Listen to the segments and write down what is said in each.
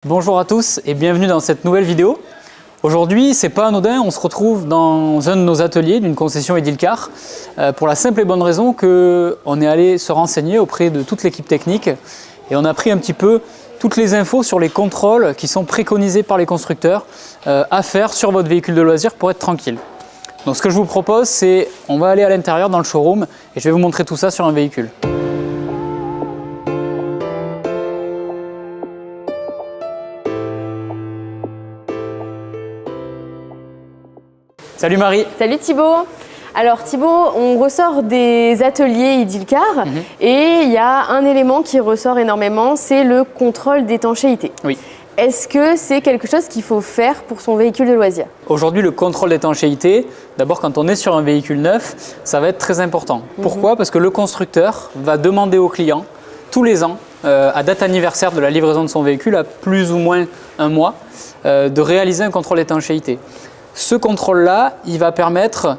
Bonjour à tous et bienvenue dans cette nouvelle vidéo. Aujourd'hui, c'est pas anodin, on se retrouve dans un de nos ateliers d'une concession Edilcar pour la simple et bonne raison qu'on est allé se renseigner auprès de toute l'équipe technique et on a pris un petit peu toutes les infos sur les contrôles qui sont préconisés par les constructeurs à faire sur votre véhicule de loisir pour être tranquille. Donc ce que je vous propose, c'est on va aller à l'intérieur dans le showroom et je vais vous montrer tout ça sur un véhicule. Salut Marie. Salut Thibaut. Alors Thibaut, on ressort des ateliers Edilcar et il y a un élément qui ressort énormément, c'est le contrôle d'étanchéité. Oui. Est-ce que c'est quelque chose qu'il faut faire pour son véhicule de loisir? Aujourd'hui, le contrôle d'étanchéité, d'abord quand on est sur un véhicule neuf, ça va être très important. Pourquoi? Parce que le constructeur va demander au client tous les ans, à date anniversaire de la livraison de son véhicule, à plus ou moins un mois, de réaliser un contrôle d'étanchéité. Ce contrôle-là, il va permettre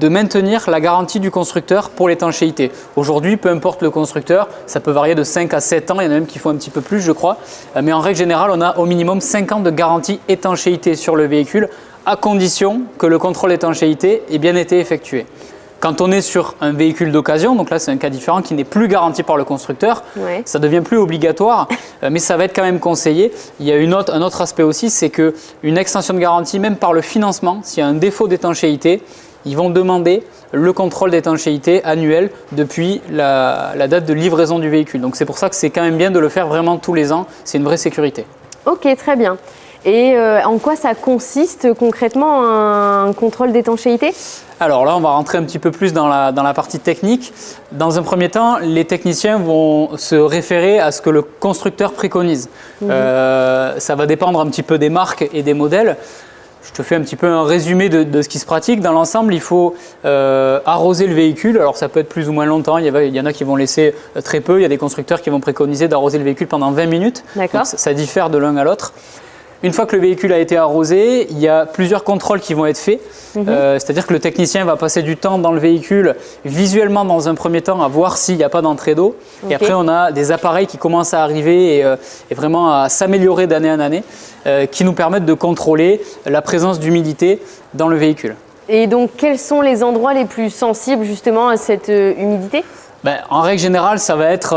de maintenir la garantie du constructeur pour l'étanchéité. Aujourd'hui, peu importe le constructeur, ça peut varier de 5 à 7 ans, il y en a même qui font un petit peu plus, je crois. Mais en règle générale, on a au minimum 5 ans de garantie étanchéité sur le véhicule, à condition que le contrôle d'étanchéité ait bien été effectué. Quand on est sur un véhicule d'occasion, donc là c'est un cas différent qui n'est plus garanti par le constructeur, ça devient plus obligatoire, mais ça va être quand même conseillé. Il y a un autre aspect aussi, c'est qu'une extension de garantie, même par le financement, s'il y a un défaut d'étanchéité, ils vont demander le contrôle d'étanchéité annuel depuis la date de livraison du véhicule. Donc c'est pour ça que c'est quand même bien de le faire vraiment tous les ans, c'est une vraie sécurité. Ok, très bien. Et en quoi ça consiste concrètement un contrôle d'étanchéité? Alors là, on va rentrer un petit peu plus dans la partie technique. Dans un premier temps, les techniciens vont se référer à ce que le constructeur préconise. Ça va dépendre un petit peu des marques et des modèles. Je te fais un petit peu un résumé de ce qui se pratique. Dans l'ensemble, il faut arroser le véhicule. Alors ça peut être plus ou moins longtemps. Il y en a qui vont laisser très peu. Il y a des constructeurs qui vont préconiser d'arroser le véhicule pendant 20 minutes. D'accord. Ça diffère de l'un à l'autre. Une fois que le véhicule a été arrosé, il y a plusieurs contrôles qui vont être faits. C'est-à-dire que le technicien va passer du temps dans le véhicule, visuellement dans un premier temps, à voir s'il n'y a pas d'entrée d'eau. Et après, on a des appareils qui commencent à arriver et vraiment à s'améliorer d'année en année, qui nous permettent de contrôler la présence d'humidité dans le véhicule. Et donc, quels sont les endroits les plus sensibles justement à cette humidité? En règle générale, ça va être,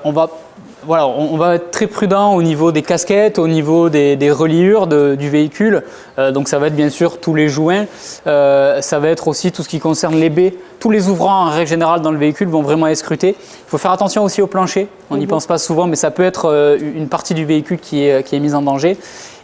on va être très prudent au niveau des casquettes, au niveau des reliures du véhicule. Donc ça va être bien sûr tous les joints, ça va être aussi tout ce qui concerne les baies. Tous les ouvrants en règle générale dans le véhicule vont vraiment être scrutés. Il faut faire attention aussi au plancher, on n'y pense pas souvent, mais ça peut être une partie du véhicule qui est mise en danger.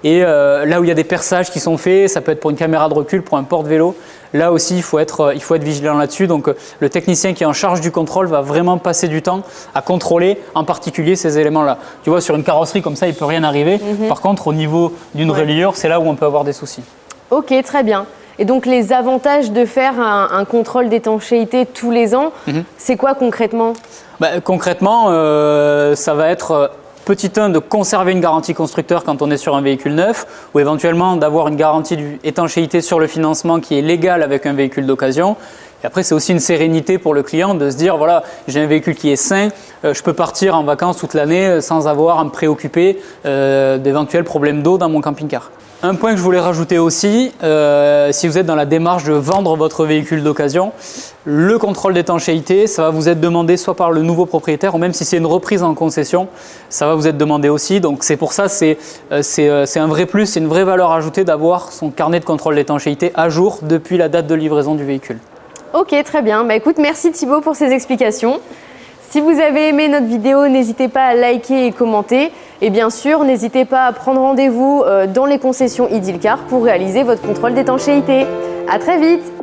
Et là où il y a des perçages qui sont faits, ça peut être pour une caméra de recul, pour un porte-vélo. Là aussi, il faut être vigilant là-dessus. Donc, le technicien qui est en charge du contrôle va vraiment passer du temps à contrôler en particulier ces éléments-là. Tu vois, sur une carrosserie comme ça, il ne peut rien arriver. Par contre, au niveau d'une reliure, c'est là où on peut avoir des soucis. Ok, très bien. Et donc, les avantages de faire un contrôle d'étanchéité tous les ans, c'est quoi concrètement? Concrètement, ça va être... Petit 1, de conserver une garantie constructeur quand on est sur un véhicule neuf ou éventuellement d'avoir une garantie d'étanchéité sur le financement qui est légale avec un véhicule d'occasion. Et après, c'est aussi une sérénité pour le client de se dire, voilà, j'ai un véhicule qui est sain, je peux partir en vacances toute l'année sans avoir à me préoccuper d'éventuels problèmes d'eau dans mon camping-car. Un point que je voulais rajouter aussi, si vous êtes dans la démarche de vendre votre véhicule d'occasion, le contrôle d'étanchéité, ça va vous être demandé soit par le nouveau propriétaire ou même si c'est une reprise en concession, ça va vous être demandé aussi. Donc c'est pour ça, c'est un vrai plus, c'est une vraie valeur ajoutée d'avoir son carnet de contrôle d'étanchéité à jour depuis la date de livraison du véhicule. Ok, très bien. Écoute, merci Thibaut pour ces explications. Si vous avez aimé notre vidéo, n'hésitez pas à liker et commenter. Et bien sûr, n'hésitez pas à prendre rendez-vous dans les concessions Edilcar pour réaliser votre contrôle d'étanchéité. À très vite!